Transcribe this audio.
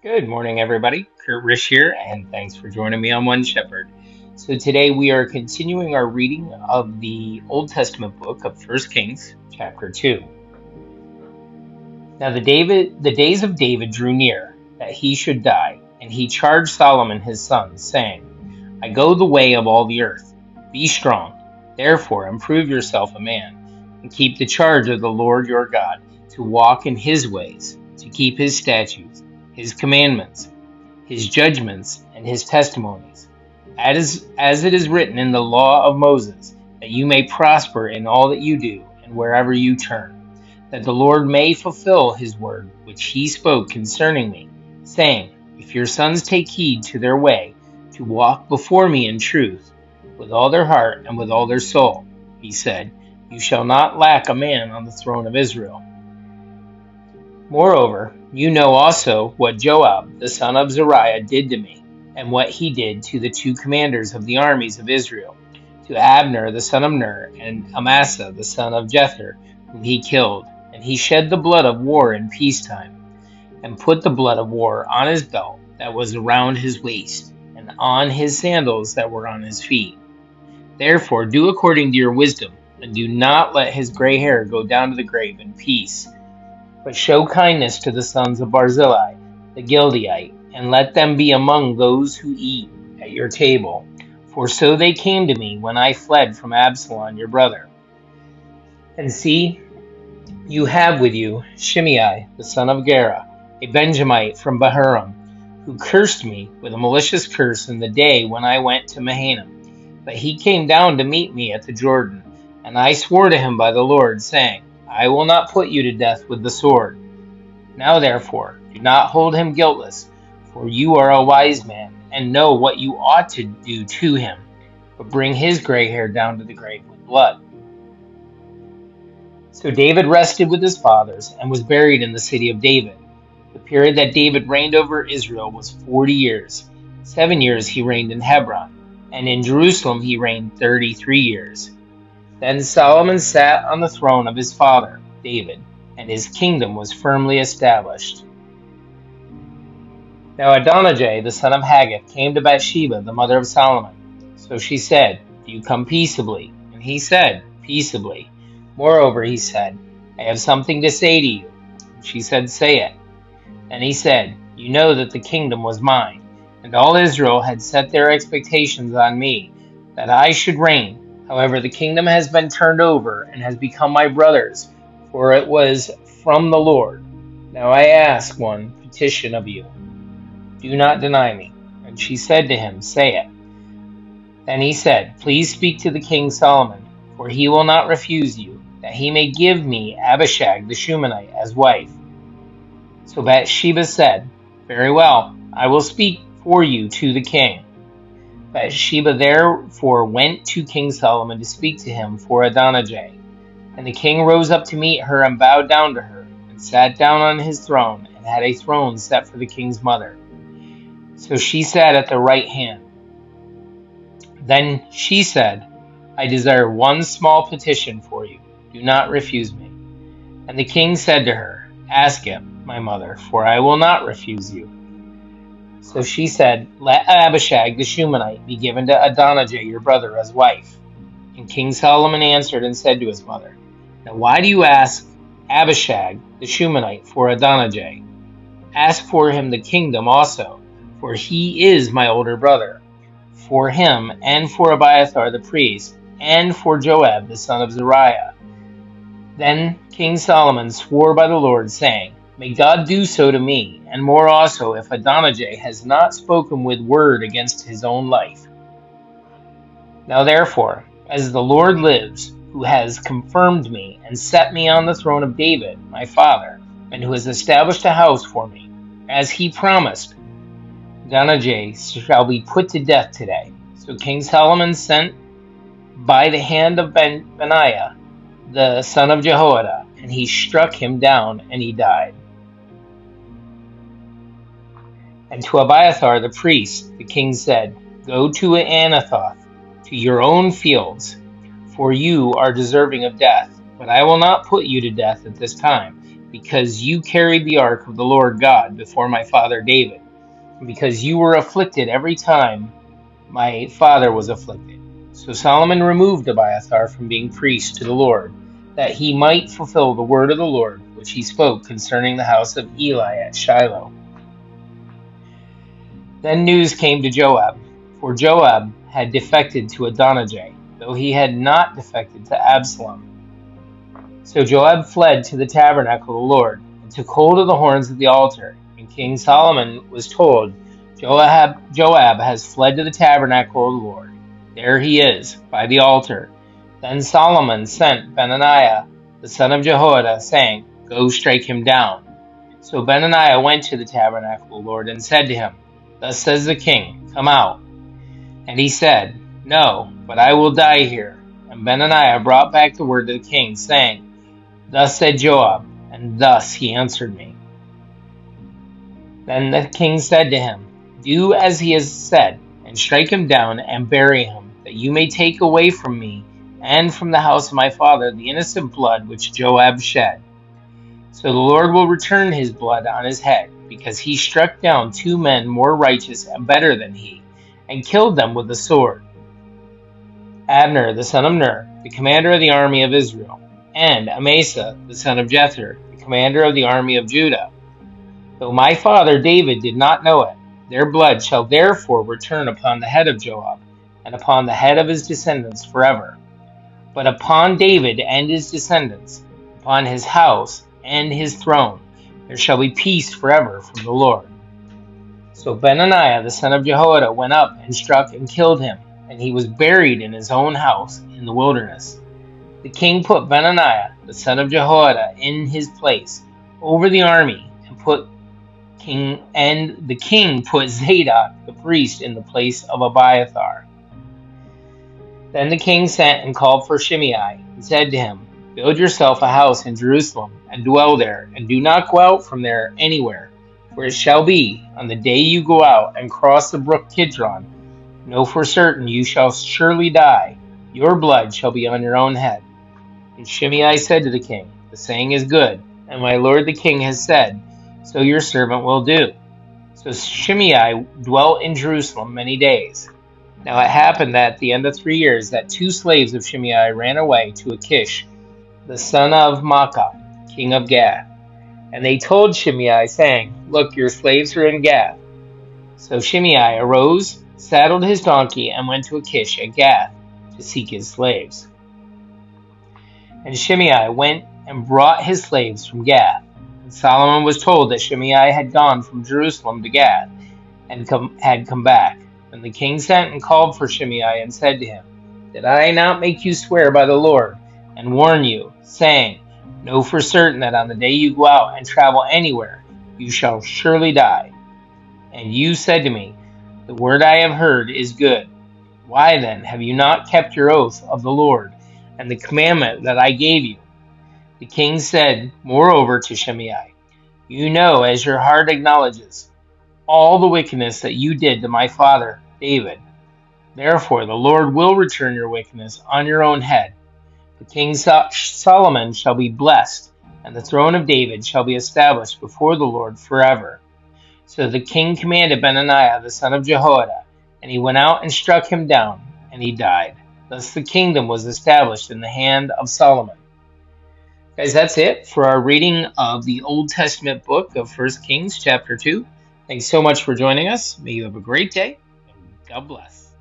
Good morning, everybody. Kurt Rish here, and thanks for joining me on One Shepherd. So today we are continuing our reading of the Old Testament book of First Kings, chapter 2. Now the days of David drew near that he should die, and he charged Solomon his son, saying, I go the way of all the earth. Be strong, therefore, and prove yourself a man, and keep the charge of the Lord your God, to walk in his ways, to keep his statutes, his commandments, his judgments, and his testimonies, as it is written in the law of Moses, that you may prosper in all that you do, and wherever you turn, that the Lord may fulfill his word which he spoke concerning me, saying, If your sons take heed to their way, to walk before me in truth, with all their heart and with all their soul, he said, you shall not lack a man on the throne of Israel. Moreover, you know also what Joab the son of Zeruiah did to me, and what he did to the two commanders of the armies of Israel, to Abner the son of Ner, and Amasa the son of Jether, whom he killed. And he shed the blood of war in peacetime, and put the blood of war on his belt that was around his waist, and on his sandals that were on his feet. Therefore do according to your wisdom, and do not let his gray hair go down to the grave in peace, but show kindness to the sons of Barzillai the Gileadite, and let them be among those who eat at your table. For so they came to me when I fled from Absalom your brother. And see, you have with you Shimei the son of Gera, a Benjamite from Bahurim, who cursed me with a malicious curse in the day when I went to Mahanaim. But he came down to meet me at the Jordan, and I swore to him by the Lord, saying, I will not put you to death with the sword. Now therefore, do not hold him guiltless, for you are a wise man, and know what you ought to do to him, but bring his gray hair down to the grave with blood. So David rested with his fathers, and was buried in the city of David. The period that David reigned over Israel was 40 years. 7 years he reigned in Hebron, and in Jerusalem he reigned 33 years. Then Solomon sat on the throne of his father, David, and his kingdom was firmly established. Now Adonijah the son of Haggith came to Bathsheba, the mother of Solomon. So she said, Do you come peaceably? And he said, Peaceably. Moreover, he said, I have something to say to you. And she said, Say it. And he said, You know that the kingdom was mine, and all Israel had set their expectations on me, that I should reign. However, the kingdom has been turned over, and has become my brother's, for it was from the Lord. Now I ask one petition of you. Do not deny me. And she said to him, Say it. Then he said, Please speak to the king Solomon, for he will not refuse you, that he may give me Abishag the Shunammite as wife. So Bathsheba said, Very well, I will speak for you to the king. Bathsheba therefore went to King Solomon to speak to him for Adonijah. And the king rose up to meet her and bowed down to her, and sat down on his throne, and had a throne set for the king's mother. So she sat at the right hand. Then she said, I desire one small petition for you. Do not refuse me. And the king said to her, Ask it, my mother, for I will not refuse you. So she said, Let Abishag the Shunammite be given to Adonijah your brother as wife. And King Solomon answered and said to his mother, Now why do you ask Abishag the Shunammite for Adonijah? Ask for him the kingdom also, for he is my older brother. For him, and for Abiathar the priest, and for Joab the son of Zeruiah. Then King Solomon swore by the Lord, saying, May God do so to me, and more also, if Adonijah has not spoken with word against his own life. Now therefore, as the Lord lives, who has confirmed me, and set me on the throne of David, my father, and who has established a house for me, as he promised, Adonijah shall be put to death today. So King Solomon sent by the hand of Benaiah, the son of Jehoiada, and he struck him down, and he died. And to Abiathar the priest, the king said, Go to Anathoth, to your own fields, for you are deserving of death. But I will not put you to death at this time, because you carried the ark of the Lord God before my father David, and because you were afflicted every time my father was afflicted. So Solomon removed Abiathar from being priest to the Lord, that he might fulfill the word of the Lord, which he spoke concerning the house of Eli at Shiloh. Then news came to Joab, for Joab had defected to Adonijah, though he had not defected to Absalom. So Joab fled to the tabernacle of the Lord, and took hold of the horns of the altar. And King Solomon was told, Joab has fled to the tabernacle of the Lord. There he is, by the altar. Then Solomon sent Benaiah, the son of Jehoiada, saying, Go strike him down. So Benaiah went to the tabernacle of the Lord, and said to him, Thus says the king, Come out. And he said, No, but I will die here. And Benaiah brought back the word to the king, saying, Thus said Joab, and thus he answered me. Then the king said to him, Do as he has said, and strike him down and bury him, that you may take away from me and from the house of my father the innocent blood which Joab shed. So the Lord will return his blood on his head, because he struck down 2 men more righteous and better than he, and killed them with the sword, Abner the son of Ner, the commander of the army of Israel, and Amasa the son of Jether, the commander of the army of Judah. Though my father David did not know it, their blood shall therefore return upon the head of Joab, and upon the head of his descendants forever. But upon David and his descendants, upon his house and his throne, there shall be peace forever from the Lord. So Benaiah the son of Jehoiada went up and struck and killed him, and he was buried in his own house in the wilderness. The king put Benaiah the son of Jehoiada in his place over the army, and the king put Zadok the priest in the place of Abiathar. Then the king sent and called for Shimei, and said to him, Build yourself a house in Jerusalem, and dwell there, and do not go out from there anywhere. For it shall be, on the day you go out and cross the brook Kidron, know for certain you shall surely die. Your blood shall be on your own head. And Shimei said to the king, The saying is good, and my lord the king has said, So your servant will do. So Shimei dwelt in Jerusalem many days. Now it happened that at the end of 3 years, that 2 slaves of Shimei ran away to Achish, the son of Maacah, king of Gath. And they told Shimei, saying, Look, your slaves are in Gath. So Shimei arose, saddled his donkey, and went to Achish at Gath to seek his slaves. And Shimei went and brought his slaves from Gath. And Solomon was told that Shimei had gone from Jerusalem to Gath, and had come back. And the king sent and called for Shimei, and said to him, Did I not make you swear by the Lord, and warn you, saying, Know for certain that on the day you go out and travel anywhere, you shall surely die? And you said to me, The word I have heard is good. Why then have you not kept your oath of the Lord, and the commandment that I gave you? The king said, moreover, to Shimei, You know, as your heart acknowledges, all the wickedness that you did to my father David. Therefore the Lord will return your wickedness on your own head. The king Solomon shall be blessed, and the throne of David shall be established before the Lord forever. So the king commanded Benaiah the son of Jehoiada, and he went out and struck him down, and he died. Thus the kingdom was established in the hand of Solomon. Guys, that's it for our reading of the Old Testament book of 1 Kings chapter 2. Thanks so much for joining us. May you have a great day, and God bless.